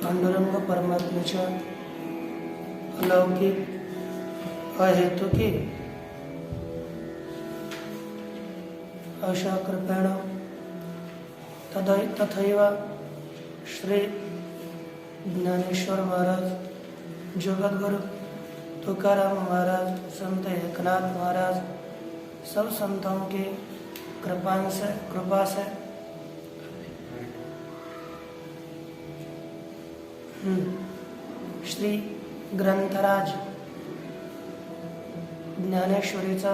पांडुरंग परमात्म्याच्या अलौकिक अहेतुकी अशा कृपेण तथैव श्री ज्ञानेश्वर महाराज, जगद्गुरु तुकाराम महाराज, संत एकनाथ महाराज, सब संतों की कृपा से श्री ग्रंथराज ज्ञानेश्वरीचा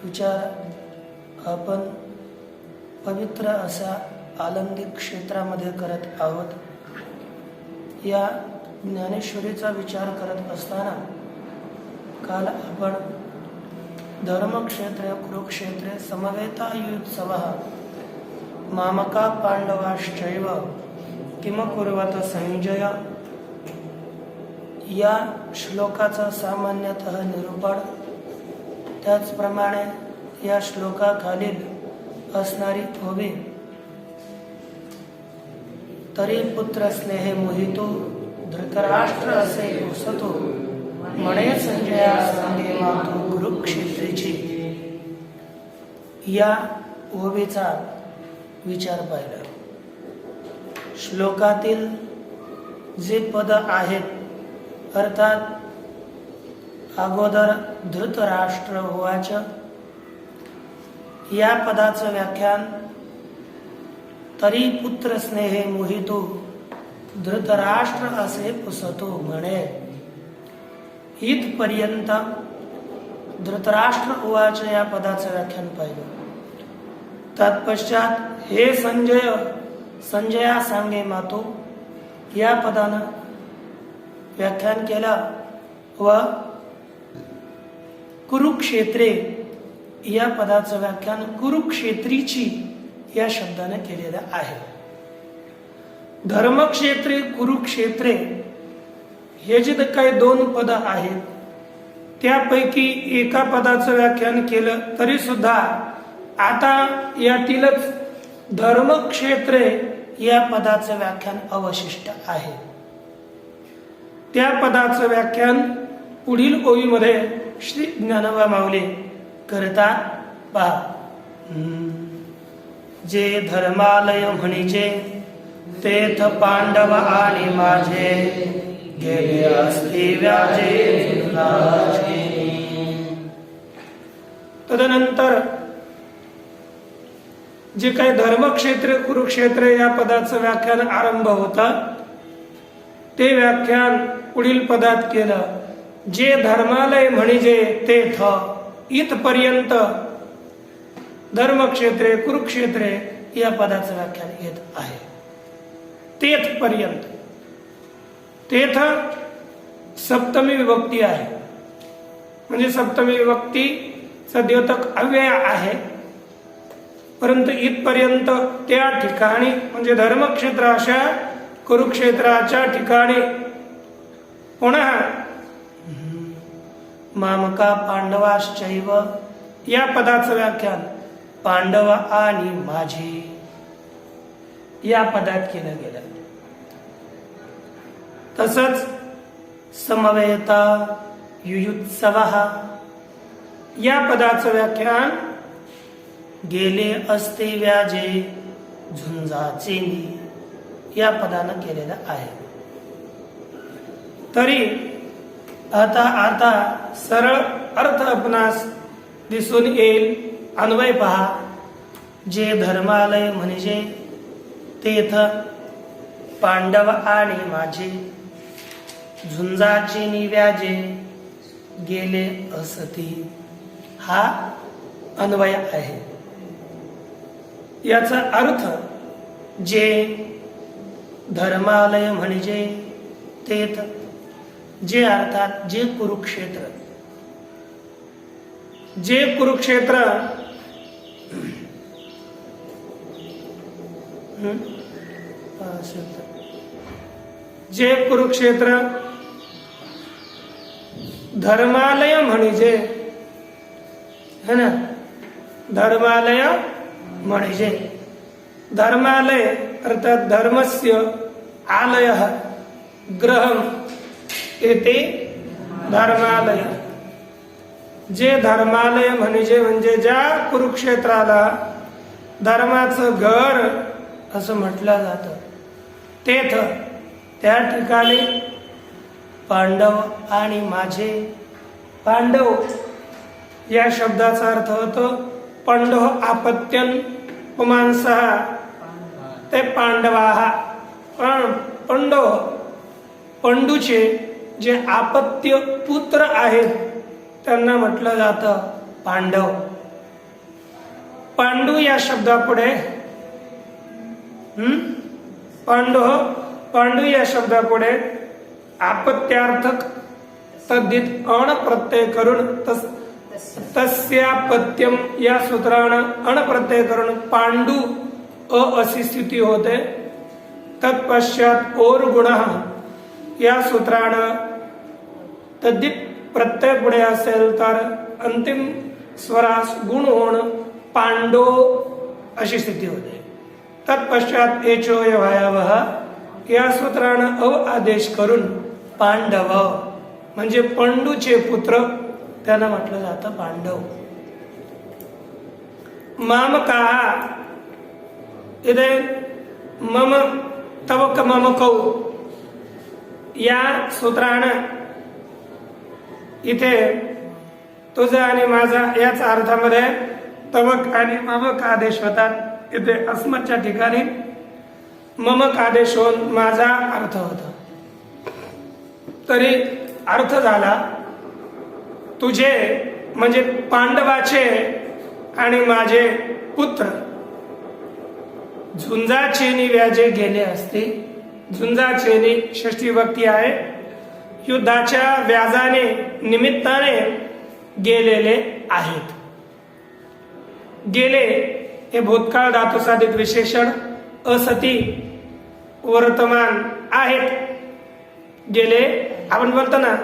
विचार आपण पवित्र असा आनंदी क्षेत्रामध्ये करत आहोत। या ज्ञानेश्वरीचा विचार करत असताना काल आपण धर्मक्षेत्रे कुरुक्षेत्रे समवेतायुत्सवः मामका पांडवाश्चैव किम कुर्वत संजय या श्लोकाचं सामान्यतः निरूपण, त्याचप्रमाणे या श्लोकाखालील असणारी ओवी तरी पुत्र स्नेहे मोहितो धृतराष्ट्र असे पुसतो म्हणे संजया सांगे मातू कुरुक्षेत्रीची. या ओवीचा विचार पाहिला. श्लोकातील जे पद आहेत अर्थात अगोदर धृतराष्ट्र उवाच या पदाचं व्याख्यान तरी पुत्र स्नेहे मोहितो धृतराष्ट्र असे पुसतो म्हणे इथपर्यंत धृतराष्ट्र उवाच या पदाचं व्याख्यान पाहिलं. तत्पश्चात हे संजया सांगे मातो या पदानं व्याख्यान केलं व कुरुक्षेत्रे या पदाचं व्याख्यान कुरुक्षेत्रीची या शब्दाने केलेलं आहे. धर्मक्षेत्रे कुरुक्षेत्रे हे जे काही दोन पद आहेत त्यापैकी एका पदाचं व्याख्यान केलं तरी सुद्धा आता यातीलच धर्मक्षेत्रे या पदाचं व्याख्यान अवशिष्ट आहे. त्या पदाचं व्याख्यान पुढील ओळीमध्ये श्री ज्ञानोबा माऊली करतात पहा. जे धर्मालय म्हणीचे तेथ पांडव आणि माझे गेले असते व्याजे. तदनंतर जे काही धर्मक्षेत्र कुरुक्षेत्र या पदाचं व्याख्यान आरंभ होता ते व्याख्यान पुढील पदात केलं. जे धर्मालय म्हणजे तेथ इथपर्यंत धर्मक्षेत्रे कुरुक्षेत्रे या पदाचं व्याख्यान येत आहे. तेथ पर्यंत तेथ सप्तमी विभक्ती आहे म्हणजे सप्तमी विभक्तीचा द्योतक अव्यय आहे. परंतु इथपर्यंत त्या ठिकाणी म्हणजे धर्मक्षेत्र अशा कुरुक्षेत्राच्या ठिकाणी पुन्हा मामका पांडवाश्चैव या पदाचं व्याख्यान पांडव आणि माझे या पदात केलं गेलं. तसंच समवेता युयुत्सवः या पदाचं व्याख्यान गेले असते व्याजे झुंजाचे या पदानं केलेलं आहे. तरी आता सरळ अर्थ आपणास दिसून येईल. अन्वय पहा. जे धर्मालय म्हणजे तेथ पांडव आणि माझे झुंजाचे निव्याजे गेले असती हा अन्वय आहे. याचा अर्थ जे धर्मालय म्हणजे तेथ जे अर्थात जे कुरुक्षेत्र जे कुरुक्षेत्र धर्मालय म्हणजे है ना. धर्मालय म्हणजे धर्मालय अर्थात धर्मस्य आलय ग्रहम येते धर्मालय. जे धर्मालय म्हणजे ज्या कुरुक्षेत्राला धर्माचं घर असं म्हटलं जातं तेथ त्या ठिकाणी पांडव आणि माझे. पांडव या शब्दाचा अर्थ होतो पंडो आपत्यन पुमांसः ते पांडवाः. पंडो पंडूचे जे आपत्य पुत्र आहेत त्यांना म्हटलं जातं पांडव. पांडू या शब्दापुढे पांडू या शब्दापुढे आपत्यार्थक तद्धित अण प्रत्यय करून तस्यापत्यम या सूत्रानं अण प्रत्यय करून पांडू अशी स्थिती होते. तत्पश्चात ओर गुण या सूत्रानं तद्धित प्रत्यय पुढे असेल तर अंतिम स्वरास गुण होऊन पांडो अशी स्थिती होते. तत्पश्चात एचोय भयावह या सूत्रानं अव आदेश करून पांडव म्हणजे पंडूचे पुत्र त्यांना म्हटलं जातं पांडव. मामका इथे मम तवक मम कौ या सूत्रानं इथे तुझा आणि माझा याच अर्थामध्ये तवक आणि ममक आदेश होतात. इथे अस्मतच्या ठिकाणी ममक आदेश होऊन माझा अर्थ होता. तरी अर्थ झाला तुझे म्हणजे पांडवाचे आणि माझे पुत्र झुंजाचेनी व्याजे गेले असते. झुंजाचेनी षष्ठी विभक्ती आहे. युद्धाच्या व्याजाने निमित्ताने गेलेले आहेत. गेले हे भूतकाळ धातू साधित विशेषण असती वर्तमान आहेत. गेले आपण बोलतो ना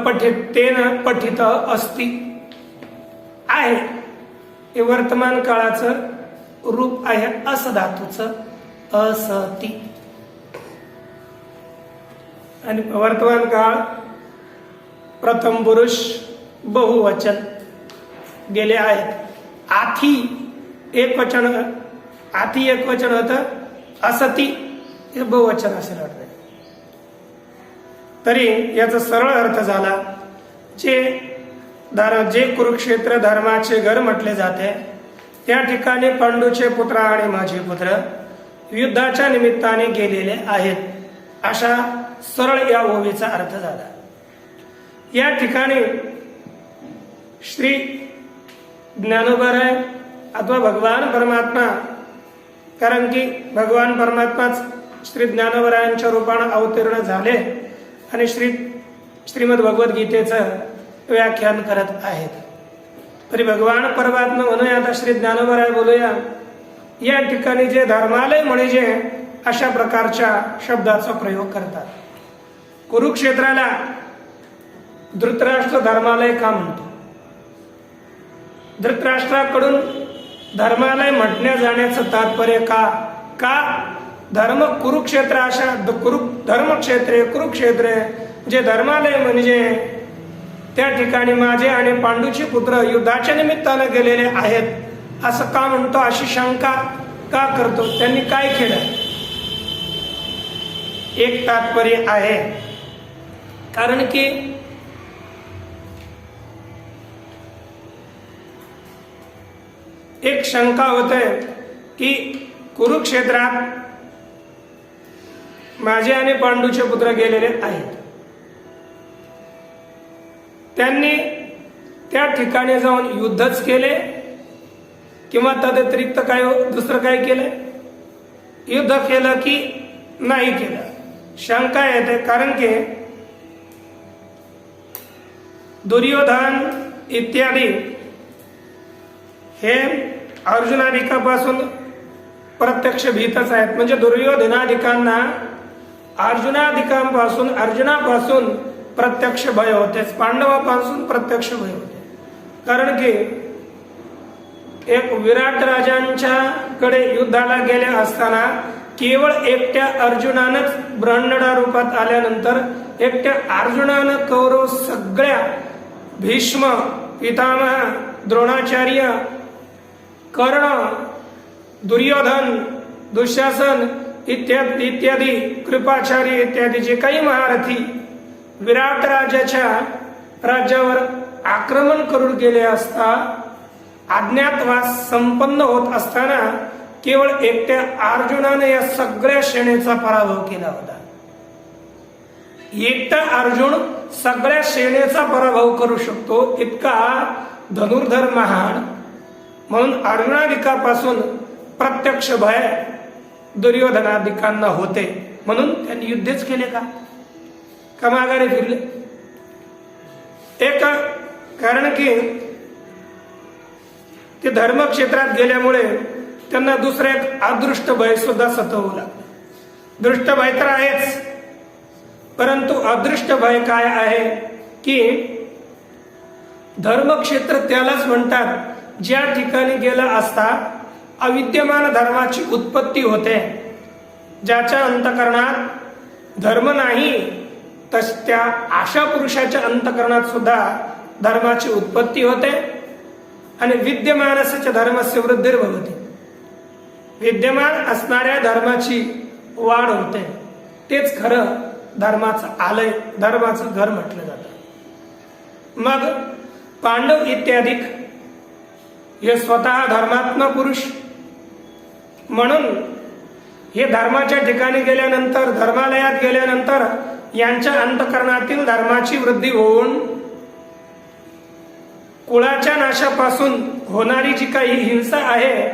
पठितेन पठित असती आहे. हे वर्तमान काळाचं रूप आहे. अस धातूचं असती आणि वर्तमान काळ प्रथम पुरुष बहुवचन गेले आहेत. आथी एक वचन होतं. असती हे बहुवचन असेल वाटतं. तरी याचा सरळ अर्थ झाला जे कुरुक्षेत्र धर्माचे घर म्हटले जाते त्या ठिकाणी पांडूचे पुत्र आणि माझे पुत्र युद्धाच्या निमित्ताने गेलेले आहेत. अशा सरळ या ओवीचा अर्थ झाला. या ठिकाणी श्री ज्ञानोबराय अथवा भगवान परमात्मा, कारण की भगवान परमात्माच श्री ज्ञानोबरायांच्या रूपाने अवतीर्ण झाले आणि श्रीमद भगवद्गीतेचं व्याख्यान करत आहेत. तरी भगवान परमात्मा म्हणूया आता श्री ज्ञानोबराय बोलूया. या ठिकाणी जे धर्मालय म्हणजे अशा प्रकारच्या शब्दाचा प्रयोग करतात. कुरुक्षेत्राला धृतराष्ट्र धर्मालय का म्हणतो? धृतराष्ट्राकडून धर्मालय म्हटल्या जाण्याचं तात्पर्य का धर्म कुरुक्षेत्र अशा धर्मक्षेत्रे कुरुक्षेत्रे जे धर्मालय म्हणजे त्या ठिकाणी माझे आणि पांडूचे पुत्र युद्धाच्या निमित्तानं गेलेले आहेत असं का म्हणतो? अशी शंका का करतो? त्यांनी काय केलं? एक तात्पर्य आहे. कारण की एक शंका होते की कुरुक्षेत्रात माझे आणि पांडूचे पुत्र गेलेले आहेत. त्यांनी त्या ठिकाणी जाऊन युद्धच केले किंवा तदतिरिक्त काय दुसरं काय केलं? युद्ध केलं की नाही केलं? शंका येते. कारण की दुर्योधन इत्यादी हे अर्जुनादिकापासून प्रत्यक्ष भीतच आहेत. म्हणजे दुर्योधनादिकांना अर्जुनापासून प्रत्यक्ष भय होतेच, पांडवापासून प्रत्यक्ष भय होते. कारण की एक विराट राजांच्याकडे युद्धाला गेले असताना केवळ एकट्या अर्जुनानंच ब्रह्मणा रूपात आल्यानंतर एकट्या अर्जुनानं कौरव सगळ्या भीष्म, पितामह, द्रोणाचार्य, कर्ण, दुर्योधन, दुःशासन इत्यादी कृपाचार्य इत्यादी जे काही महारथी विराट राजाच्या राज्यावर आक्रमण करून गेले असता अज्ञातवास संपन्न होत असताना केवळ एकट्या अर्जुनाने या सगळ्या सेनेचा पराभव केला होता. एकटा अर्जुन सगळ्या सेनेचा पराभव करू शकतो इतका धनुर्धर महान. म्हणून अर्जुनादिकापासून प्रत्यक्ष भय दुर्योधनादिकांना होते. म्हणून त्यांनी युद्धच केले का माघारी फिरले? एक कारण की ते धर्मक्षेत्रात गेल्यामुळे त्यांना दुसरं एक अदृष्ट भय सुद्धा सतवू लागलं. दृष्ट भय तर आहेच, परंतु अदृष्ट भय काय आहे की धर्मक्षेत्र त्यालाच म्हणतात ज्या ठिकाणी गेला असता अविद्यमान धर्माची उत्पत्ती होते ज्याच्या अंतकरणात धर्म नाही तस त्या अशा पुरुषाच्या अंतकरणात सुद्धा धर्माची उत्पत्ती होते आणि विद्यमानस्य धर्मस्य वृद्धिर्भवति, विद्यमान असणाऱ्या धर्माची वाढ होते. तेच खरं धर्माचं आलय, धर्माचं घर म्हटलं जातं. मग पांडव इत्यादिक हे स्वतः धर्मात्मा पुरुष म्हणून हे धर्माच्या ठिकाणी गेल्यानंतर, धर्मालयात गेल्यानंतर यांच्या अंतकरणातील धर्माची वृद्धी होऊन कुळाच्या नाशापासून होणारी जी काही हिंसा आहे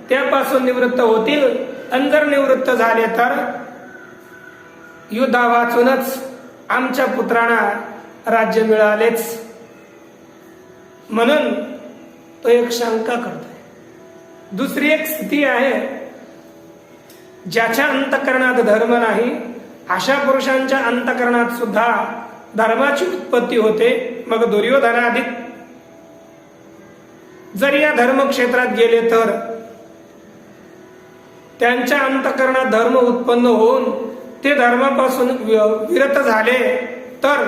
त्यापासून निवृत्त होतील. आणि जर निवृत्त झाले तर युद्धा वाचूनच आमच्या पुत्रांना राज्य मिळालेच, म्हणून तो एक शंका करतोय. दुसरी एक स्थिती आहे, ज्याच्या अंतकरणात धर्म नाही अशा पुरुषांच्या अंतकरणात सुद्धा धर्माची उत्पत्ती होते. मग दुर्योधनाधिक जर या धर्मक्षेत्रात गेले तर त्यांच्या अंतकरणात धर्म उत्पन्न होऊन ते धर्मापासून विरत झाले तर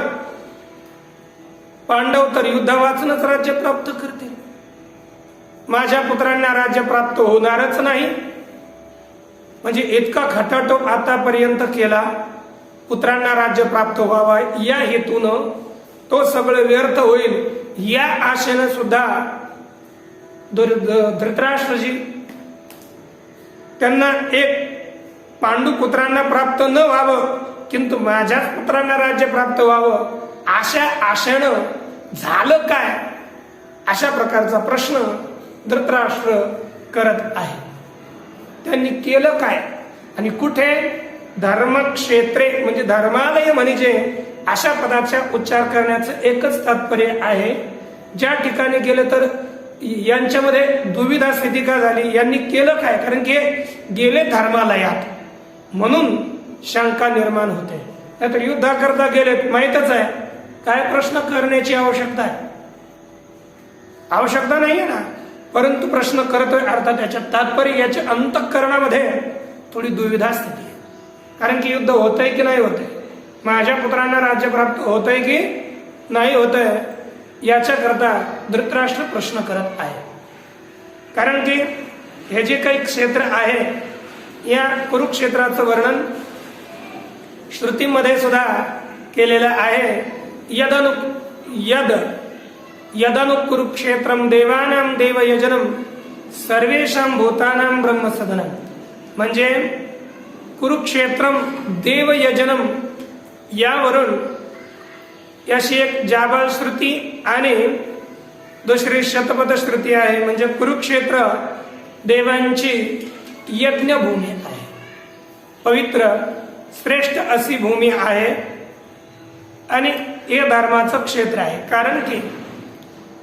पांडव तर युद्ध वाचूनच राज्य प्राप्त करतील. माझ्या पुत्रांना राज्य प्राप्त होणारच नाही. म्हणजे इतका खटाटोप आतापर्यंत केला पुत्रांना राज्य प्राप्त व्हावा या हेतून तो सगळं व्यर्थ होईल या आशेनं सुद्धा धृतराष्ट्रजी त्यांना एक पांडुपुत्रांना प्राप्त न व्हावं किंतु माझ्याच पुत्रांना राज्य प्राप्त व्हावं अशा आशेनं झालं काय, अशा प्रकारचा प्रश्न धृतराष्ट्र करत आहे. त्यांनी केलं काय आणि कुठे? धर्मक्षेत्रे म्हणजे धर्मालय म्हणजे अशा पदाचा उच्चार करण्याचं एकच तात्पर्य आहे. ज्या ठिकाणी गेलं तर यांच्यामध्ये दुविधा स्थिती का झाली, यांनी केलं काय? कारण की गेले धर्मालयात म्हणून शंका निर्माण होते. नाहीतर युद्धाकरता गेलेत माहीतच आहे, काय प्रश्न करण्याची आवश्यकता आहे? आवश्यकता नाहीये ना, परंतु प्रश्न करतोय अर्थात त्याच्या तात्पर्य याच्या अंतःकरणामध्ये थोडी दुविधा स्थिती आहे. कारण की युद्ध होतंय की नाही होतंय, माझ्या पुत्रांना राज्य प्राप्त होतंय की नाही होतंय याच्याकरता धृतराष्ट्र प्रश्न करत आहे. कारण की हे जे काही क्षेत्र आहे या कुरुक्षेत्राचं वर्णन श्रुतीमध्ये सुद्धा केलेलं आहे. यदनु कुरुक्षेत्रम देवानां देवयजनम सर्वेषां भूतानां ब्रह्मसदनम. म्हणजे कुरुक्षेत्रम देवयजनम यावरून अशी एक जाबाल श्रुती आणि दुसरी शतपथ श्रुती आहे. म्हणजे कुरुक्षेत्र देवांची यज्ञभूमी आहे, पवित्र श्रेष्ठ अशी भूमी आहे आणि हे धर्माचं क्षेत्र आहे. कारण की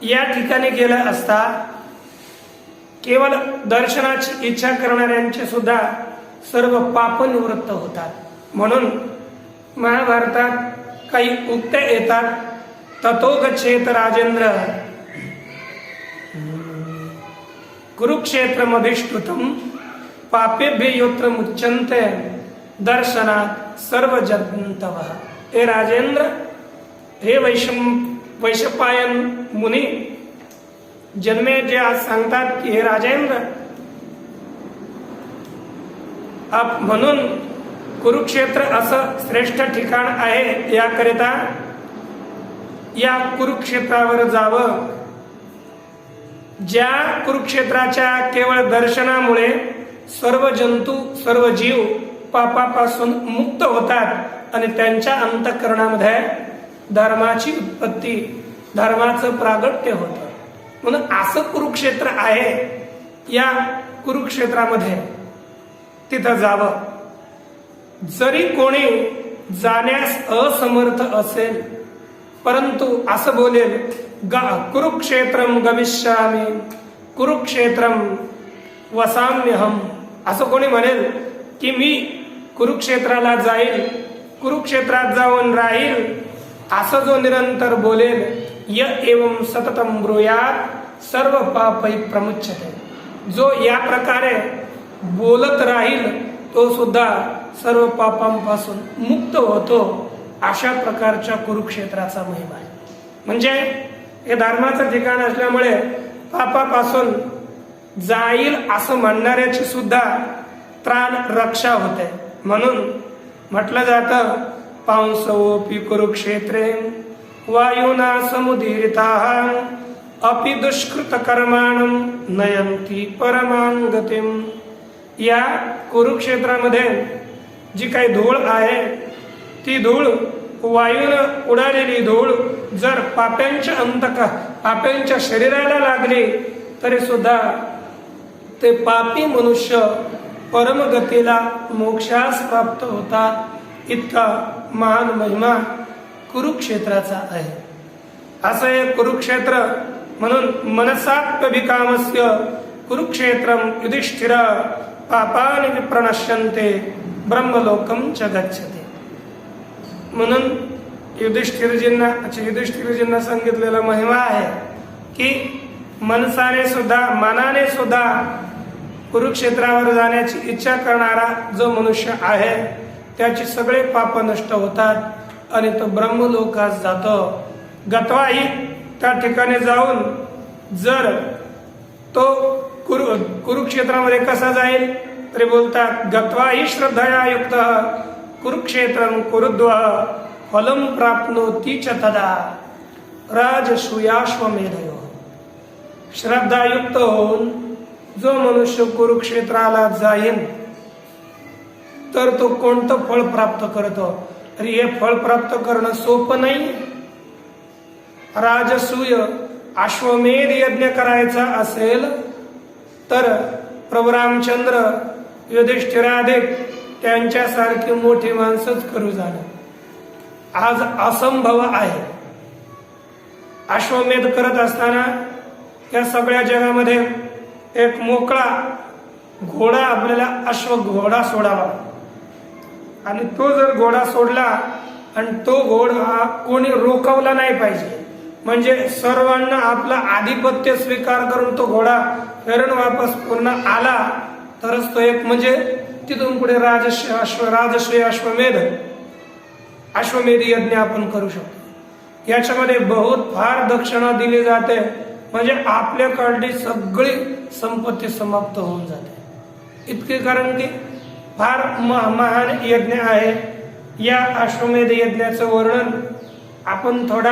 या ठिकाणी गेलं असता केवळ दर्शनाची इच्छा करणाऱ्यांचे सुद्धा सर्व पाप निवृत्त होतात. म्हणून महाभारतात काही उक्त्या येतात, ततो गच्छेत राजेंद्र कुरुक्षेत्रमधिष्ठितम् पापेभ्य योत्र मुच्यन्ते दर्शनात सर्व जन्तवः. हे राजेंद्र, हे वैशंपायन मुनी जन्मे जे आज सांगतात की हे राजेंद्र म्हणून कुरुक्षेत्र असं श्रेष्ठ ठिकाण आहे. याकरिता या कुरुक्षेत्रावर जावं. ज्या कुरुक्षेत्राच्या केवळ दर्शनामुळे सर्व जंतू सर्व जीव पापापासून मुक्त होतात आणि त्यांच्या अंतःकरणामध्ये धर्माची उत्पत्ती, धर्माचं प्रागट्य होतं. म्हणून असं कुरुक्षेत्र आहे. या कुरुक्षेत्रामध्ये तिथं जावं. जरी कोणी जाण्यास असमर्थ असेल परंतु असं बोलेल कुरुक्षेत्रम गमिष्यामि कुरुक्षेत्रम वसाम्यहम, असं कोणी म्हणेल की मी कुरुक्षेत्राला जाईल, कुरुक्षेत्रात जाऊन राहील, असं जो निरंतर बोलेल य एवं सततम ब्रूयात सर्व पापै प्रमुच्यते. जो या प्रकारे बोलत राहील तो सुद्धा सर्व पापांपासून मुक्त होतो. अशा प्रकारच्या कुरुक्षेत्राचा महिमा आहे. म्हणजे हे धर्माचं ठिकाण असल्यामुळे पापापासून जाईल असं म्हणणाऱ्याची सुद्धा त्राण रक्षा होते. म्हणून म्हटलं जातं पांसवोपि कुरुक्षेत्रे वायुना समुदीरिताः अपि दुष्कृत कर्माणं नयन्ति परमां गतिम. या कुरुक्षेत्रामध्ये जी काही धूळ आहे ती धूळ वायूनं उडालेली धूळ जर पाप्यांच्या शरीराला लागली तरी सुद्धा ते पापी मनुष्य परमगतीला मोक्षास प्राप्त होतात. इतका महान महिमा कुरुक्षेत्राचा आहे. असं हे कुरुक्षेत्र म्हणून मनसात्मभिकामस्य कुरुक्षेत्रम युधिष्ठिर पापानि विप्रणश्यन्ते ब्रह्मलोकम च गच्छते. म्हणून युधिष्ठिरजींना सांगितलेला महिमा आहे की मनाने सुद्धा कुरुक्षेत्रावर जाण्याची इच्छा करणारा जो मनुष्य आहे त्याची सगळे पाप नष्ट होतात आणि तो ब्रह्मलोकास जातो. गत्वाही त्या ठिकाणी जाऊन जर तो कुरुक्षेत्रामध्ये कसा जाईल तरी बोलतात गत्वाही श्रद्धया युक्त कुरुक्षेत्रम कुरुद्व फलम प्राप्नोति च तदा राजसूयाश्वमेधयो. श्रद्धायुक्त होऊन जो मनुष्य कुरुक्षेत्राला जाईल तर तो कोणतं फळ प्राप्त करतो. तरी हे फळ प्राप्त करणं सोपं नाही. राजसूय अश्वमेध यज्ञ करायचा असेल तर प्रभू रामचंद्र युधिष्ठिराधिक त्यांच्यासारखी मोठी माणसंच करू जाणं आज असंभव आहे. अश्वमेध करत असताना या सगळ्या जगामध्ये एक मोकळा घोडा आपल्याला घोडा सोडावा आणि तो जर घोडा सोडला आणि तो घोडा कोणी रोखवला नाही पाहिजे. म्हणजे सर्वांना आपला आधिपत्य स्वीकार करून तो घोडा फिरून वापस पुन्हा आला तरच तो एक म्हणजे तिथून पुढे राजश्री अश्वमेध यज्ञ आपण करू शकतो. याच्यामध्ये बहुत फार दक्षिणा दिली जाते म्हणजे आपल्याकडली सगळी संपत्ती समाप्त होऊन जाते. इतके कारण की फार महान यज्ञ आहे. या अश्वमेध यज्ञाचं वर्णन आपण थोडा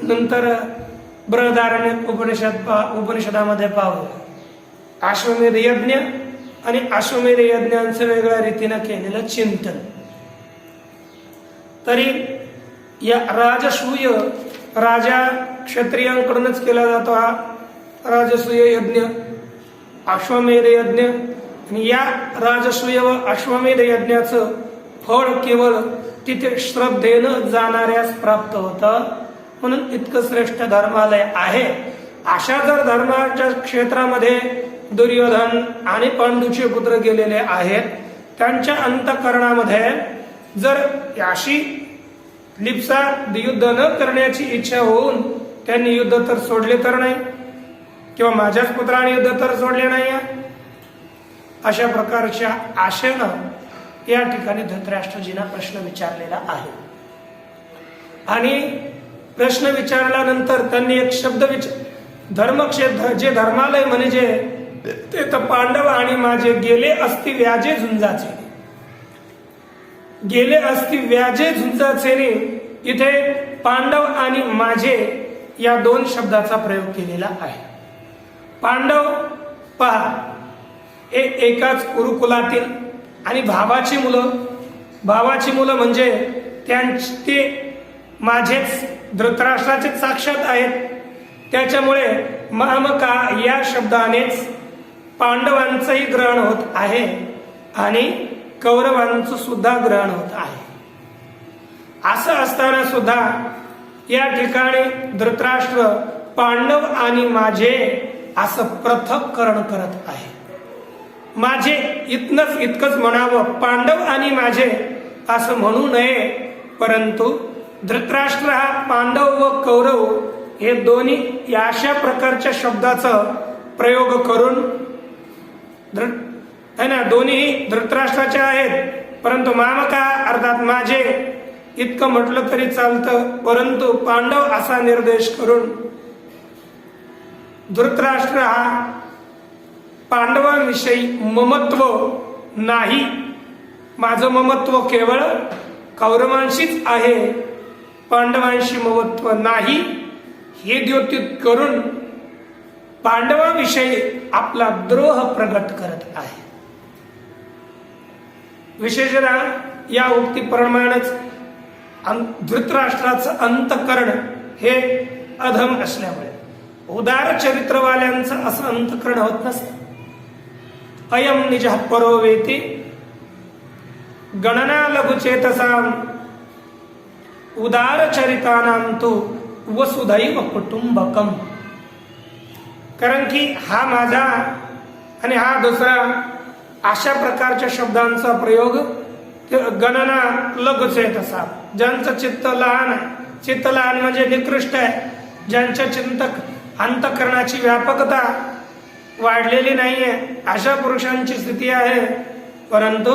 नंतर बृहदारण्यक उपनिषदामध्ये पाहू. अश्वमेध यज्ञ आणि अश्वमेध यज्ञांचं वेगळ्या रीतीनं केलेलं चिंतन. तरी या राजसूय राजा क्षत्रियांकडूनच केला जातो हा राजसूय यज्ञ अश्वमेध यज्ञ. आणि या राजसूय व अश्वमेध यज्ञाचं फळ केवळ तिथे श्रद्धेनं जाणाऱ्यास प्राप्त होतं. म्हणून इतकं श्रेष्ठ धर्मालय आहे. अशा जर धर्माच्या क्षेत्रामध्ये दुर्योधन आणि पांडूचे पुत्र गेलेले आहेत त्यांच्या अंतःकरणामध्ये जर अशी लिप्सा युद्ध न करण्याची इच्छा होऊन त्यांनी युद्ध तर सोडले तर नाही किंवा माझ्याच पुत्राने युद्ध तर सोडले नाही. अशा प्रकारच्या आशेनं या ठिकाणी धृतराष्ट्रजींना प्रश्न विचारलेला आहे. आणि प्रश्न विचारल्यानंतर त्यांनी एक शब्द धर्मक्षेत्र जे धर्मालय म्हणजे ते तर पांडव आणि माझे गेले असती व्याजे झुंजाचे. गेले असती व्याजे झुंजाचे इथे पांडव आणि माझे या दोन शब्दाचा प्रयोग केलेला आहे. पांडव पहा एकाच कुरुकुलातील आणि भावाची मुलं म्हणजे ते माझेच धृतराष्ट्राचे साक्षात आहेत. त्याच्यामुळे मामका या शब्दानेच पांडवांचंही ग्रहण होत आहे आणि कौरवांचं सुद्धा ग्रहण होत आहे. असं असताना सुद्धा या ठिकाणी धृतराष्ट्र पांडव आणि माझे असं पृथक्करण करत आहे. माझे इतकंच म्हणावं, पांडव आणि माझे असं म्हणू नये. परंतु धृतराष्ट्र हा पांडव व कौरव हे दोन्ही अशा प्रकारच्या शब्दाचा प्रयोग करून दोन्ही धृतराष्ट्राचे आहेत परंतु मामका अर्थात माझे इतकं म्हटलं तरी चालतं, परंतु पांडव असा निर्देश करून धृतराष्ट्र हा पांडवांविषयी ममत्व नाही, माझं ममत्व केवळ कौरवांशीच आहे, पांडवांशी ममत्व नाही, हे द्योतित करून पांडवांविषयी आपला द्रोह प्रगट करत आहे. विशेषतः या उक्तीप्रमाणेच धृतराष्ट्राचं अंतकरण हे अधम असल्यामुळे उदार चरित्रवाल्यांचं असं अंतकरण होत नसतं. अयम निज परो वेती गणना लघुचेतसाम उदार चरितानां तु वसुधैव कुटुंबकम. कारण की हा माझा आणि हा दुसरा अशा प्रकारच्या शब्दांचा प्रयोग गणना लघुचेतसा, ज्यांचं चित्त लहान आहे, चित्त लहान म्हणजे निकृष्ट आहे, ज्यांच्या चिंतक अंतकरणाची व्यापकता वाढलेली नाहीये, अशा पुरुषांची स्थिती आहे. परंतु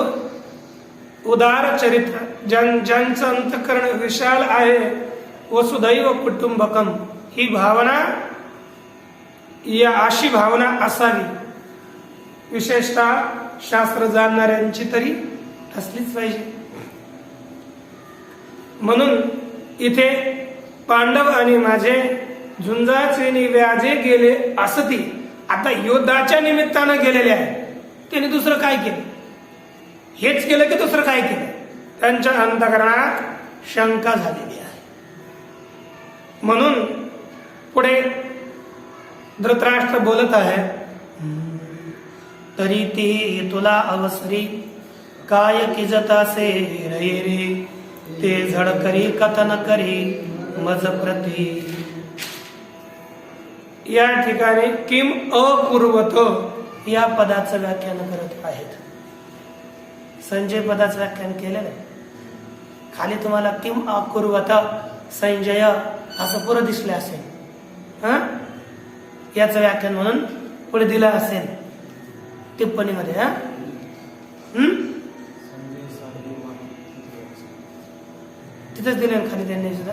उदार चरित्र ज्यांचं अंतकरण विशाल आहे, वसुधैव कुटुंबकम, ही भावना, या अशी भावना असावी. विशेषतः शास्त्र जाणणाऱ्यांची तरी असलीच पाहिजे. म्हणून इथे पांडव आणि माझे झुंजाचे व्याजे गेले असती, आता युद्धाच्या निमित्तानं गेलेले आहे, त्यांनी दुसरं काय केलं, हेच केलं की दुसरं काय केलं, त्यांच्या अंतकरणात शंका झालेली आहे. म्हणून पुढे धृतराष्ट्र बोलत आहे, तरी ती तुला अवसरी काय किजतासे रे रे, ते झड करी कथन करी मज प्रती. या ठिकाणी किम अकुर्वत या पदाचं व्याख्यान करत आहेत. संजय पदाचं व्याख्यान केलेलं आहे. खाली तुम्हाला किम अकुर्वत संजय असं पुरं दिसलं असेल, याचं व्याख्यान म्हणून पुढे दिलं असेल टिप्पणीमध्ये. तिथेच दिले खाली त्यांनी सुद्धा.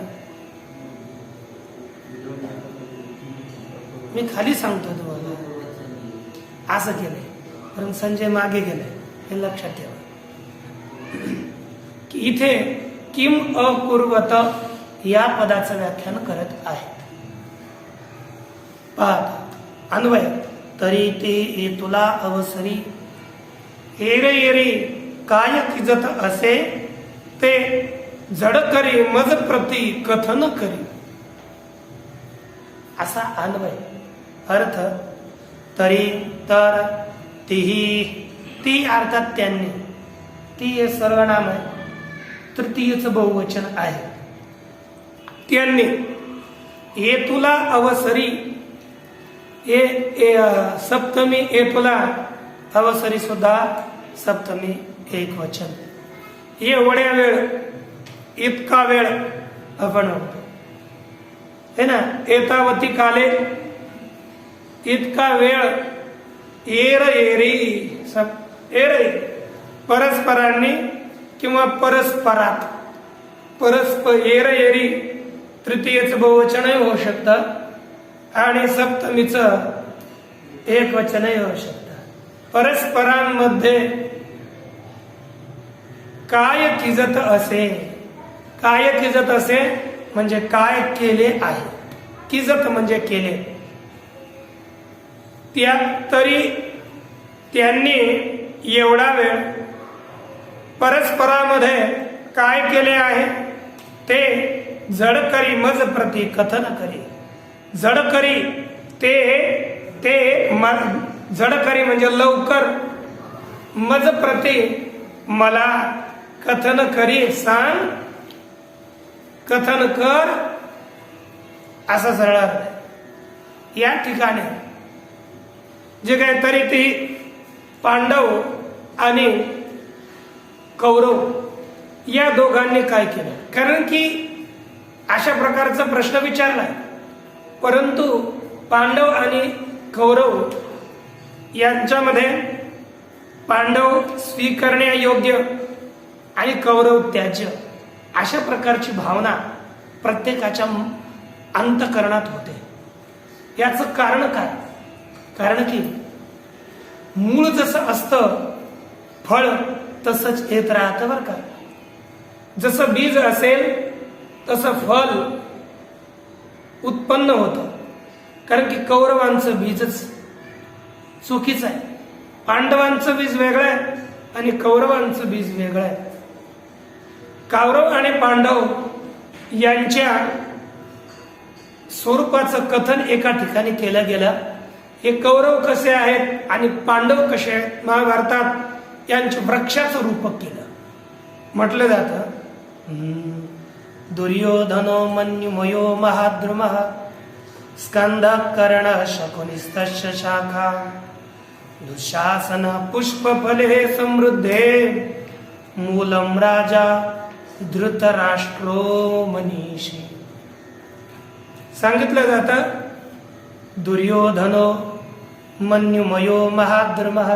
मी खाली सांगतो तुम्हाला असं केलंय, पण संजय मागे गेलाय, हे लक्षात ठेवा. की इथे किम अकुर्वत या पदाचं व्याख्यान करत आहेत. पाहत अन्वय, तरी ते तुला अवसरी एरे एरे काय किजत असे, ते जड करी मज प्रती कथन करी, असा अन्वय. अर्थ, तरी तर तीही, ती अर्थात त्यांनी, ती हे सर्वनाम आहे, तृतीयच बहुवचन आहे. त्यांनी ये तुला अवसरी, सप्तमी ए तुला, अवसरी सुद्धा सप्तमी एक वचन. एवढ्या वेळ, इतका वेळ आपण म्हणतो है ना, एतावती काले, इतका वेळ, एर एरी, एरे परस्परांनी किंवा परस्परात, एर एरी तृतीयच बहुवचनही होऊ शकतं आणि सप्तमीचं एक वचनही होऊ शकतं. परस्परांमध्ये काय किजत असे, काय किजत असे म्हणजे काय केले आहे, किजत म्हणजे केले. तरी त्यांनी एवढा वेळ परस्परामध्ये काय केले आहे, ते जड करी मज प्रती कथन करी. जड करी ते जड करी म्हणजे लवकर, मज प्रती मला कथन करी सांग, कथन कर, असा सरळ अर्थ. या ठिकाणी जे काय, तरी ती पांडव आणि कौरव या दोघांनी काय केलं, कारण की अशा प्रकारचा प्रश्न विचारलाय. परंतु पांडव आणि कौरव यांच्यामध्ये पांडव स्वीकारण्यायोग्य आणि कौरव त्याज्य, अशा प्रकारची भावना प्रत्येकाच्या अंतकरणात होते. याचं कारण काय? कारण की मूळ जसं असतं फळ तसंच येत राहतं बरं का. जसं बीज असेल तसं फल उत्पन्न होतं. कारण की कौरवांचं बीजच चुकीचं आहे. पांडवांचं बीज वेगळं आहे आणि कौरवांचं बीज वेगळं आहे. कौरव आणि पांडव यांच्या स्वरूपाचं कथन एका ठिकाणी केलं गेलं. हे कौरव कसे आहेत आणि पांडव कसे आहेत महाभारतात यांच्या वृक्षाचं रूपक केलं. म्हटलं जातं दुर्योधनो मन्युमयो महाद्रुमः स्कंदः कर्णः शकुनिस्तस्य शाखा दुःशासन पुष्पफले समृद्धे मूलम राजा धृतराष्ट्रो मनीषी. सांगितलं जातं दुर्योधनो मन्युमयो महाद्रुमः.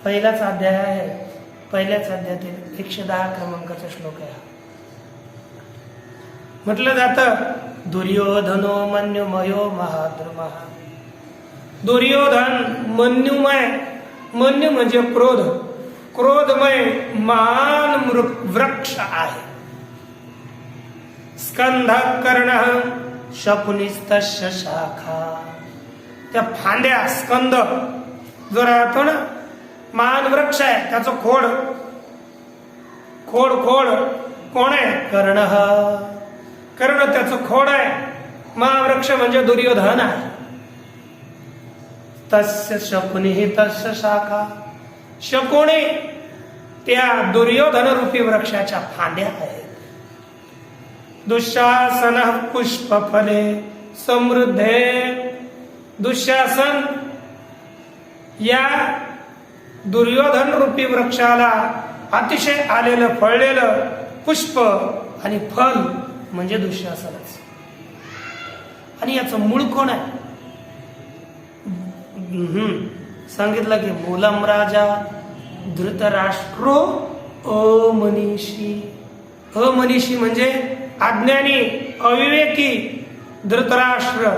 पहिलाच अध्याय आहे. पहिल्याच अध्यायातील 110 क्रमांकाचा श्लोक आहे. म्हटलं जातं दुर्योधनो मन्युमयो महाद्रुमः. दुर्योधन मन्युमय, मन्यु म्हणजे क्रोध, क्रोधमय महान वृक्ष आहे. स्कंदः कर्णः शकुनिस्तस्य शाखा. त्या फांद्या स्कंद जो राहतो ना महान वृक्ष आहे त्याचं खोड खोड खोड कोण आहे? कर्ण. कर्ण त्याचं खोड आहे. महावृक्ष म्हणजे दुर्योधन आहे. तस्य शकुनी तस्य शाखा. शकुनी त्या दुर्योधन रूपी वृक्षाच्या फांद्या आहेत. दुःशासन पुष्पफले समृद्धे. दुःशासन या दुर्योधन रूपी वृक्षाला अतिशय आलेलं फळलेलं पुष्प आणि फल म्हणजे दुःशासनच. आणि याचं मूळ कोण आहे? सांगितलं की मूलम राजा धृतराष्ट्रो अमनीषी. अमनीषी म्हणजे अज्ञानी अविवेकी धृतराष्ट्र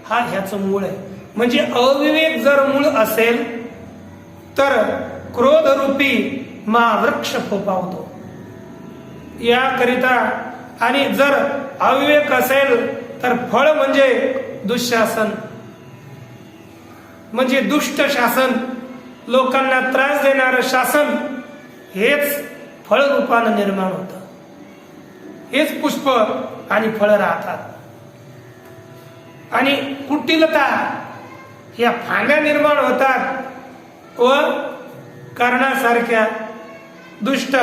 हा ह्याचं मूळ आहे. म्हणजे अविवेक जर मूळ असेल तर क्रोध रूपी महावृक्ष फोपावतो. याकरिता आणि जर अविवेक असेल तर फळ म्हणजे दुःशासन म्हणजे दुष्ट शासन, लोकांना त्रास देणारं शासन हेच फळ रूपानं निर्माण होतं. हेच पुष्प आणि फळ राहतात. आणि कुटिलता ह्या फांद्या निर्माण होतात व कर्णासारख्या दुष्ट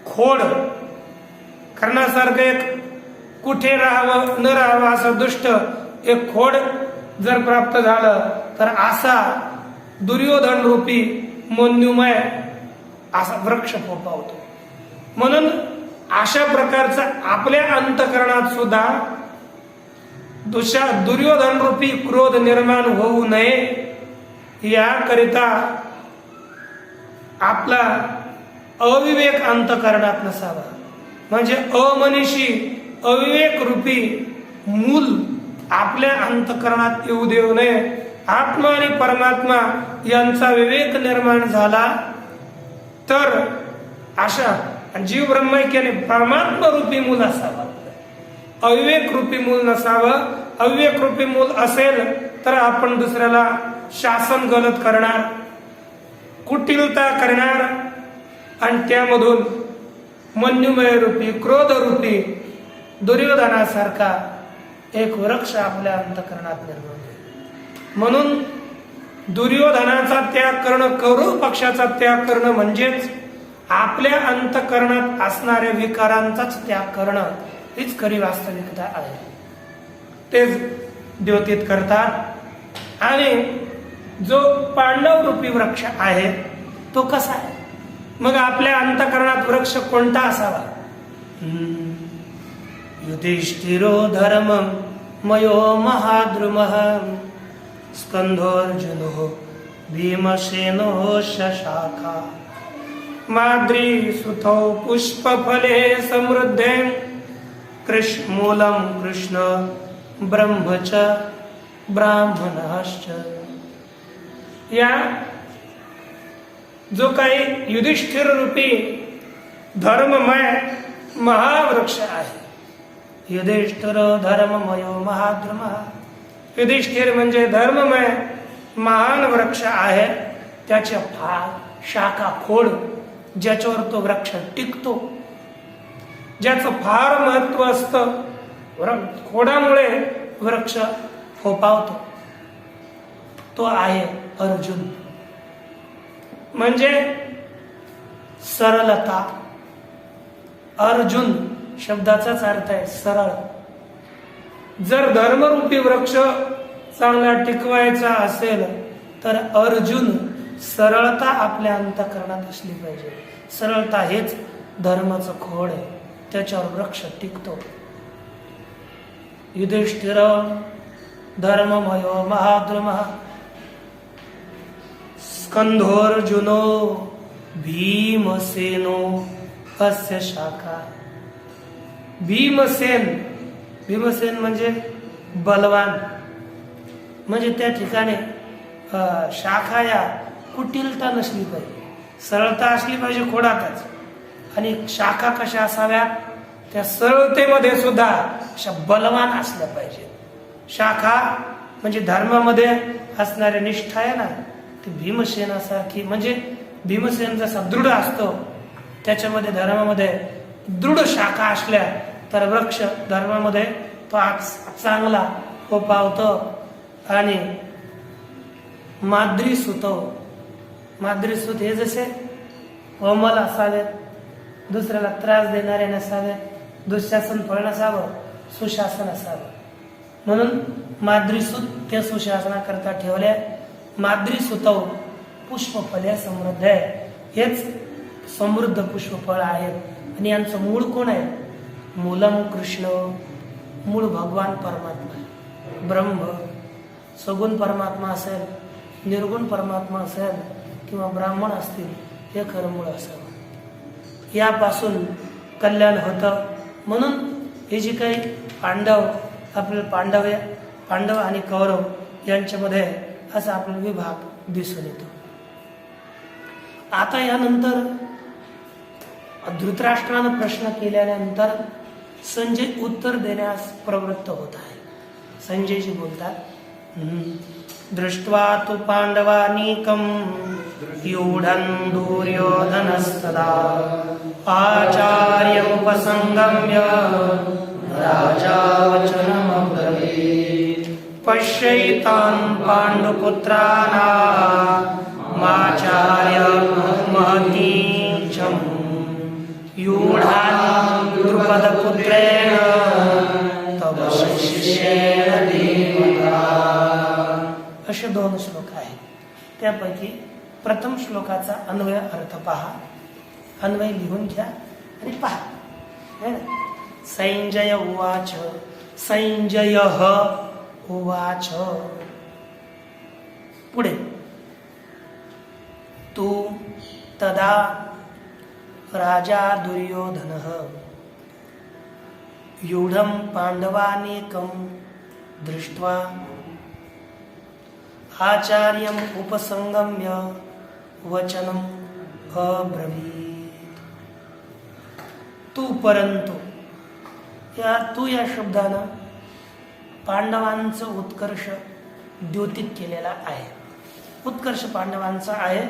खोड, कर्णासारखं एक कुठे राहावं न राहावं असं दुष्ट एक खोड जर प्राप्त झालं तर असा दुर्योधन रूपी मन्युमय असा वृक्ष फोपावतो. म्हणून अशा प्रकारचा आपल्या अंतकरणात सुद्धा दुर्योधन रूपी क्रोध निर्माण होऊ नये याकरिता आपला अविवेक अंतकरणात नसावा. म्हणजे अमनीषी अविवेक रूपी मूल आपल्या अंतकरणात येऊ देऊ नये. आत्मा आणि परमात्मा यांचा विवेक निर्माण झाला तर अशा जीव ब्रह्मैक्याने परमात्मा रूपी मूल असावा. अविवेक रूपी मूल नसावं. अविवेक रूपी मूल असेल तर आपण दुसऱ्याला शासन गलत करणार, कुटिलता करणार आणि त्यामधून मन्युमय रूपी क्रोध रूपी दुर्योधनासारखा एक वृक्ष आपल्या अंतकरणात निर्माण होईल. म्हणून दुर्योधनाचा त्याग करणं, कौरव पक्षाचा त्याग करणं म्हणजेच आपल्या अंतकरणात असणाऱ्या विकारांचाच त्याग करणं हीच खरी वास्तविकता आहे. तेच द्योतित करतात. आणि जो पांडव रूपी वृक्ष आहे तो कसा आहे? मग आपल्या अंतकरणात वृक्ष कोणता असावा? युधिष्ठिरो धर्मं मयो महाद्रुमः स्कंधोर्जुनो भीमसेनो शशाखा. माद्री सुतौ पुष्पफले समृद्धे मूलम कृष्ण ब्रह्मच ब्राह्मणाश्च. या जो काही युधिष्ठिर रूपी धर्ममय महावृक्ष आहे, युधिष्ठिर धर्ममयो महाद्रम. युधिष्ठिर म्हणजे धर्ममय महान वृक्ष आहे. त्याचे फाळ, शाखा, खोड ज्याच्यावर तो वृक्ष टिकतो, ज्याचं फार महत्व असतं. खोडामुळे वृक्ष फोपावतो, तो आहे अर्जुन. म्हणजे सरलता. अर्जुन शब्दाचाच अर्थ आहे सरळ. जर धर्मरूपी वृक्ष चांगला टिकवायचा असेल तर अर्जुन सरळता आपल्या अंतःकरणात असली पाहिजे. सरळता हेच धर्माचं खोड आहे, त्याच्यावर वृक्ष टिकतो. युधिष्ठिर धर्ममयो महाद्रुमः स्कंधोर्जुनो भीमसेनो अस्य शाखा. भीमसेन, भीमसेन म्हणजे बलवान. म्हणजे त्या ठिकाणी शाखा या कुटिलता नसली पाहिजे, सरळता असली पाहिजे खोडातच. आणि शाखा कशा असाव्यात, त्या सरळतेमध्ये सुद्धा अशा बलवान असल्या पाहिजे. शाखा म्हणजे धर्मामध्ये असणारी निष्ठा आहे ना, ती भीमसेनासारखी. म्हणजे भीमसेन जसा दृढ असतो, त्याच्यामध्ये धर्मामध्ये दृढ शाखा असल्या तर वृक्ष धर्मामध्ये तो चांगला फोपावतो. आणि माद्रीसूत, माद्रीसूत हे जसे कोमल असावेत, दुसऱ्याला त्रास देणारे नसावेत, दुःशासन फळ नसावं, सुशासन असावं. म्हणून माद्रीसूत त्या सुशासनाकरता ठेवल्या. माद्रीसूतौ पुष्पफले समृद्ध आहे. हेच समृद्ध पुष्पफळ आहेत. आणि यांचं मूळ कोण आहे? मूलम कृष्ण, मूळ भगवान परमात्मा. ब्रह्म सगुण परमात्मा असेल, निर्गुण परमात्मा असेल किंवा ब्राह्मण असतील, हे खरं मूळ असावं. यापासून कल्याण होतं. म्हणून हे जे काही पांडव, आपले पांडव आणि कौरव यांच्यामध्ये असा आपला विभाग दिसून येतो. आता यानंतर धृतराष्ट्रानं प्रश्न केल्यानंतर संजय उत्तर देण्यास प्रवृत्त होत आहे. संजयजी बोलतात, दृष्ट्वा तु पांडवानीकं व्यूढं दुर्योधनस्तदा आचार्यमुपसंगम्य राजा वचनमब्रवीत् पश्यैतान् पाण्डुपुत्राणामाचार्यं महतीचं व्यूढान् द्रुपदपुत्रेण तव शिष्येण देवता. असे 2 श्लोक आहेत. त्यापैकी प्रथम श्लोकाचा अन्वय अर्थ पहा. अन्वय लिहून घ्या आणि पहा. संजय उवाच, संजय उवाच. पुढे तू तदा राजा दुर्योधनः व्यूढं पांडवानीकं दृष्ट्वा आचार्यम् उपसंगम्य वचनम् अब्रवीत्. तू परंतु, तू या शब्दानं पांडवांचं उत्कर्ष द्योतित केलेला आहे. उत्कर्ष पांडवांचा आहे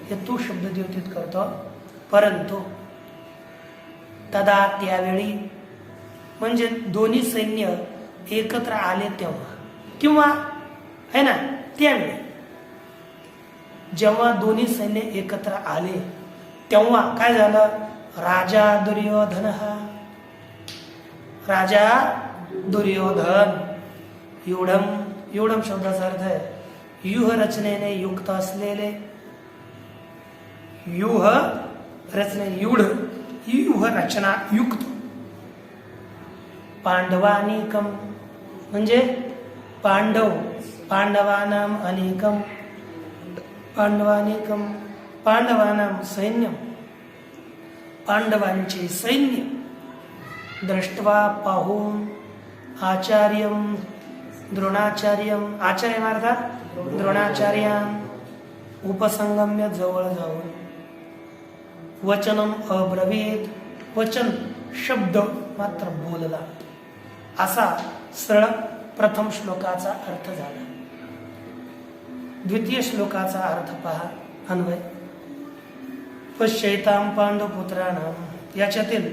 हे तू शब्द द्योतित करतो. परंतु तदा, त्यावेळी, म्हणजे दोन्ही सैन्य एकत्र आले तेव्हा, किंवा है ना त्यावेळी, जेव्हा दोन्ही सैन्य एकत्र आले तेव्हा काय झालं? राजा दुर्योधन, राजा दुर्योधन. युढम शब्दाचा अर्थ आहे व्यूह रचनेने युक्त असलेले. व्यूह रचने युढ, व्यूह रचना युक्त. पांडवानीकम म्हणजे पांडव, पांडवानाम अनेकम, पांडवानीकम पांडवानाम सैन्यम. पांडवांचे सैन्य दृष्टवा पाहून आचार्यम द्रोणाचार्यम आचार्य अर्थात द्रोणाचार्यां उपसंगम्य जवळ जाऊन वचनम अब्रवीत वचन शब्द मात्र बोलला असा सरळ प्रथम श्लोकाचा अर्थ झाला. द्वितीय श्लोकाचा अर्थ पहा अन्वय. पश्यैतां पांडुपुत्राणां याच्यातील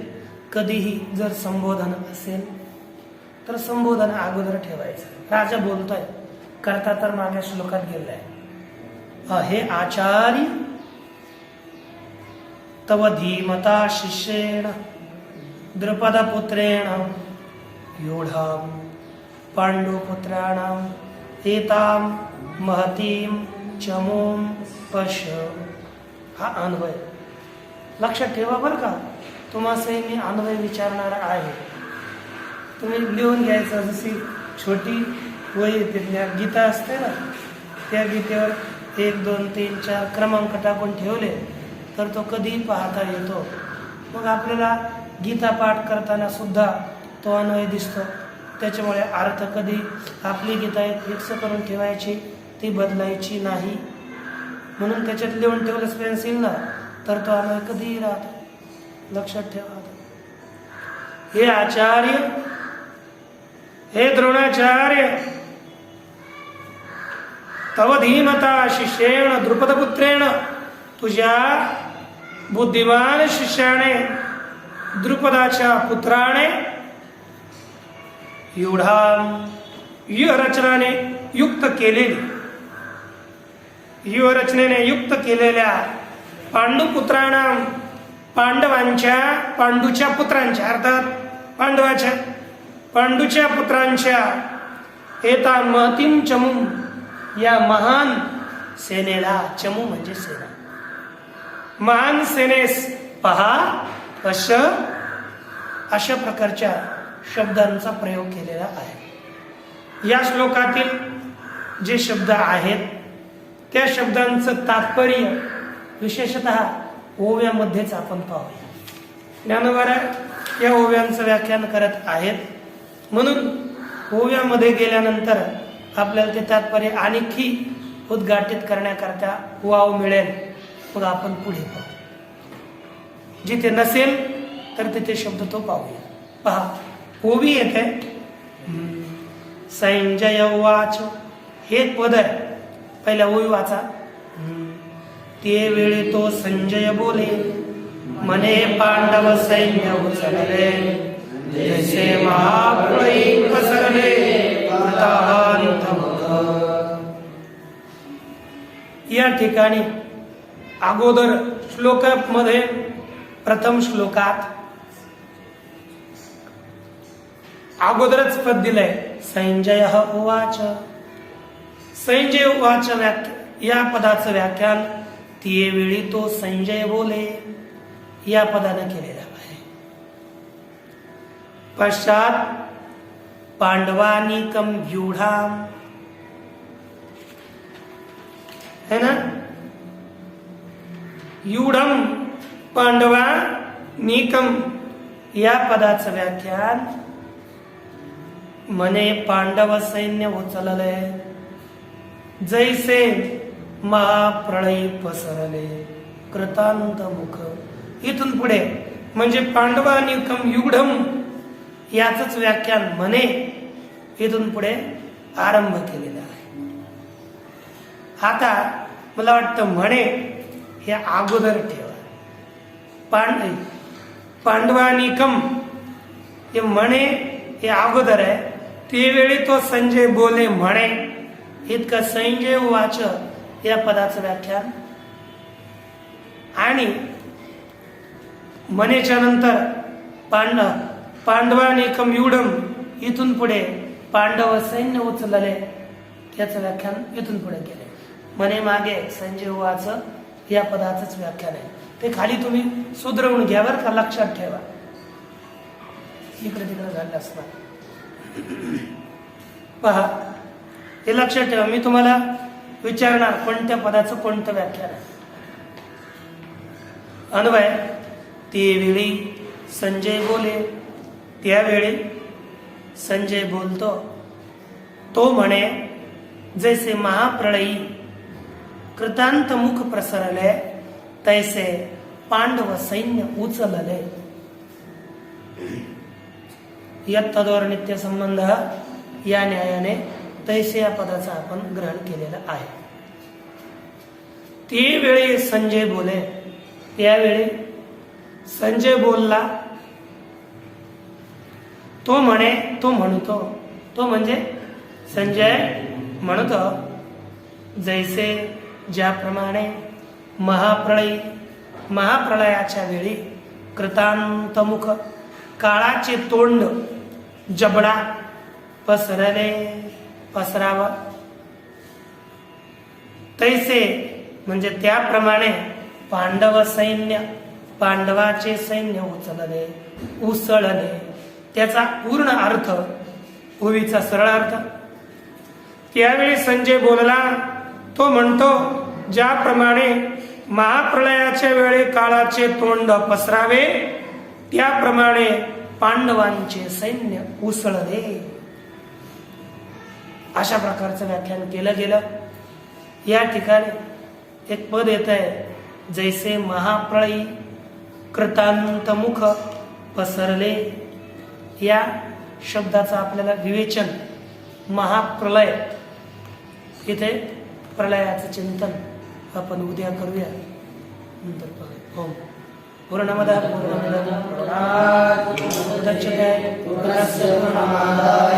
कधीही जर संबोधन असेल तर संबोधन अगोदर ठेवायचं. राजा बोलतोय करता तर मागे श्लोकात गेलाय. हे आचार्य तव धीमता शिष्येण द्रुपदपुत्रेण योढां पांडुपुत्राणां एतां महतीं चमूं पश्य. हा अन्वय लक्षात ठेवा बरं का. तुम्हासही मी अन्वय विचारणार आहे. तुम्ही लिहून घ्यायचं. जशी छोटी वही येते गीता असते ना त्या गीतेवर 1 2 3 4 क्रमांक टाकून ठेवले तर तो कधीही पाहता येतो. मग आपल्याला गीता पाठ करताना सुद्धा तो अन्वय दिसतो. त्याच्यामुळे अर्थ कधी आपली गीता फिक्स करून ठेवायची ती बदलायची नाही. म्हणून त्याच्यात लिहून ठेवलंच पेन्सिल ना तर तो अन्वय कधीही राहतो. लक्षात ठेवा. हे आचार्य हे द्रोणाचार्य तव धीमता शिष्येण द्रुपदपुत्रेण तुझ्या बुद्धिमान शिष्याने द्रुपदाच्या पुत्राने रचनाने युक्त केलेली रचनेने युक्त केलेल्या पांडुपुत्रांना पांडूच्या पुत्रांच्या अर्थात पांडूच्या पुत्रांच्या एता महतीम चमू या महान सेनेला चमू म्हणजे सेना महान सेनेस पहा अशा प्रकारच्या शब्दांचा प्रयोग केलेला आहे. या श्लोकातील जे शब्द आहेत त्या शब्दांचं तात्पर्य विशेषतः ओव्यामध्येच आपण पाहूया. ज्ञानवारा या ओव्यांचं व्याख्यान करत आहेत. म्हणून ओव्यामध्ये गेल्यानंतर आपल्याला ते तात्पर्य आणखी उद्घाटित करण्याकरता वाव मिळेल. मग आपण पुढे पाहू. जिथे नसेल तर तिथे शब्द तो पाहूया. पहा ओवी येते संजय उवाच हे पद आहे. पहिला ओवी वाचा. ते वेळी तो संजय बोले मने पांडव सैन्य उचलले जैसे महाप्रळय पसरले कृतांत मुख. या ठिकाणी अगोदर श्लोकामध्ये प्रथम श्लोकात अगोदरच पद दिलंय संजय उवाच. संजय उवाच या पदाचं व्याख्यान ते वेळी तो संजय बोले या पदाने केलेलं आहे. पश्चात पांडवानिकम व्यूढाम है ना. व्यूढम पांडवा निकम या पदाचं व्याख्यान मने पांडव सैन्य उचलले जैसे महाप्रळय पसरले कृतांत मुख. इथून पुढे म्हणजे पांडवानिकम युढम याच व्याख्यान म्हणे इथून पुढे आरंभ केलेला आहे. आता मला वाटतं म्हणे हे अगोदर ठेवा. पांडवानिकम हे म्हणे हे अगोदर आहे. ते वेळी तो संजय बोले म्हणे इतकं संजय वाच या पदाचं व्याख्यान. आणि म्हणेच्या नंतर पांडवानिकम युढम इथून पुढे पांडव सैन्य उचलले याचं व्याख्यान इथून पुढे केले. म्हणे मागे संजय वाच या पदाचंच व्याख्यान आहे. ते खाली तुम्ही सुधरवून घ्या बरं का. लक्षात ठेवा. इकडे तिकडे झालं असणार. पहा हे लक्षात ठेवा. मी तुम्हाला विचारणार कोणत्या पदाचं कोणतं व्याख्यान आहे. अन्वय त्यावेळी संजय बोले. त्यावेळी संजय बोलतो, तो म्हणे, जैसे महाप्रळयी कृतांत मुख प्रसरले, तैसे पांडव सैन्य उचलले. यत्तदोर नित्य संबंध या न्यायाने तैसे या पदाचा आपण ग्रहण केलेला आहे. त्यावेळी संजय बोले. त्यावेळी संजय बोलला. तो म्हणे, तो म्हणतो, तो म्हणजे संजय म्हणतो, जैसे ज्याप्रमाणे महाप्रळयाच्या वेळी कृतांतमुख काळाचे तोंड जबडा पसरावा, तैसे म्हणजे त्याप्रमाणे पांडवाचे सैन्य उसळले. त्याचा पूर्ण अर्थ, ओवीचा सरळ अर्थ. त्यावेळी संजय बोलला. तो म्हणतो, ज्याप्रमाणे महाप्रलयाच्या वेळी काळाचे तोंड पसरावे, त्याप्रमाणे पांडवांचे सैन्य उसळले. अशा प्रकारचं व्याख्यान केलं गेलं. या ठिकाणी एक पद येत आहे, जैसे महाप्रळयी कृतांतमुख पसरले. या शब्दाचं आपल्याला विवेचन, महाप्रलय, इथे प्रलयाचं चिंतन आपण उद्या करूया. नंतर पाहू. पूर्णमदः पूर्णमिदं पूर्णात् मुदच्यते पूर्णस्य पूर्णमादाय